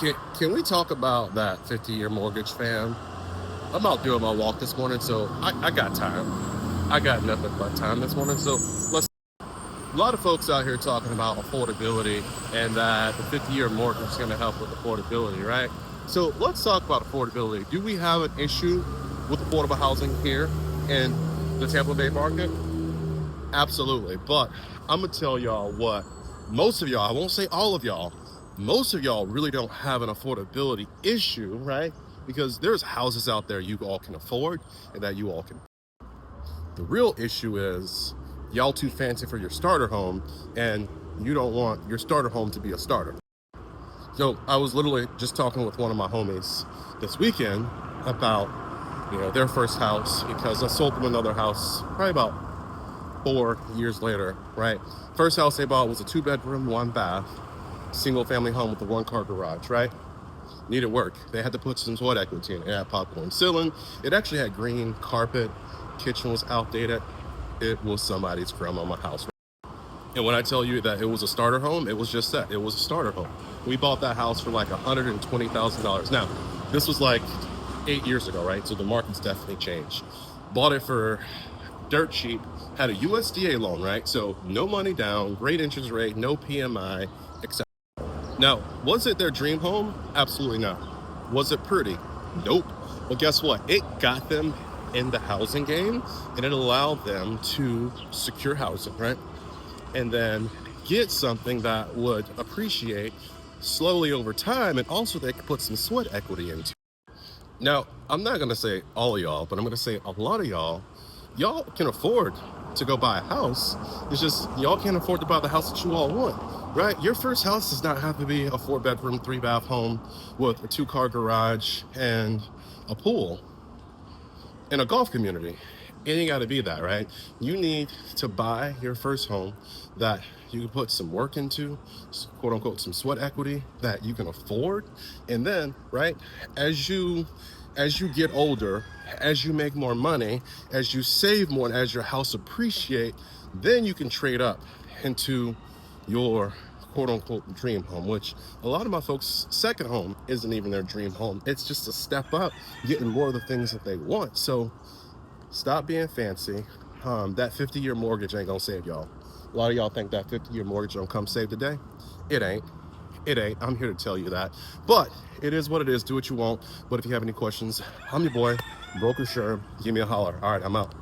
Can we talk about that 50-year mortgage, fam? I'm out doing my walk this morning, so I got time. I got nothing but time this morning. So let's. A lot of folks out here talking about affordability and that the 50-year mortgage is going to help with affordability, right? So let's talk about affordability. Do we have an issue with affordable housing here in the Tampa Bay market? Absolutely. But I'm going to tell y'all what most of y'all, I won't say all of y'all, most of y'all really don't have an affordability issue, right? Because there's houses out there you all can afford and that you all can. The real issue is y'all too fancy for your starter home and you don't want your starter home to be a starter. So I was literally just talking with one of my homies this weekend about, their first house, because I sold them another house probably about 4 years later, right? First house they bought was a 2-bedroom, 1-bath, single family home with a 1-car garage, right? Needed work. They had to put some sweat equity in it. It had popcorn ceiling. It actually had green carpet. Kitchen was outdated. It was somebody's grandmama house. And when I tell you that it was a starter home, it was just that. It was a starter home. We bought that house for like $120,000. Now, this was like 8 years ago, right? So the market's definitely changed. Bought it for dirt cheap, had a USDA loan, right? So no money down, great interest rate, no PMI, etc. Now, was it their dream home? Absolutely not. Was it pretty? Nope. Well, guess what? It got them in the housing game, and it allowed them to secure housing, right? And then get something that would appreciate slowly over time, and also they could put some sweat equity into. Now, I'm not gonna say all of y'all, but I'm gonna say a lot of y'all can afford to go buy a house. It's just y'all can't afford to buy the house that you all want, right? Your first house does not have to be a 4-bedroom, 3-bath home with a 2-car garage and a pool in a golf community. It ain't gotta be that, right? You need to buy your first home that you can put some work into, quote unquote, some sweat equity that you can afford. And then, right, as you get older, as you make more money, as you save more, and as your house appreciate, then you can trade up into your quote unquote dream home, which a lot of my folks' second home isn't even their dream home. It's just a step up, getting more of the things that they want. So stop being fancy. That 50-year mortgage ain't gonna save y'all. A lot of y'all think that 50-year mortgage gonna come save the day. It ain't. It ain't. I'm here to tell you that. But it is what it is. Do what you want. But if you have any questions, I'm your boy, Broker Sherm. Give me a holler. All right, I'm out.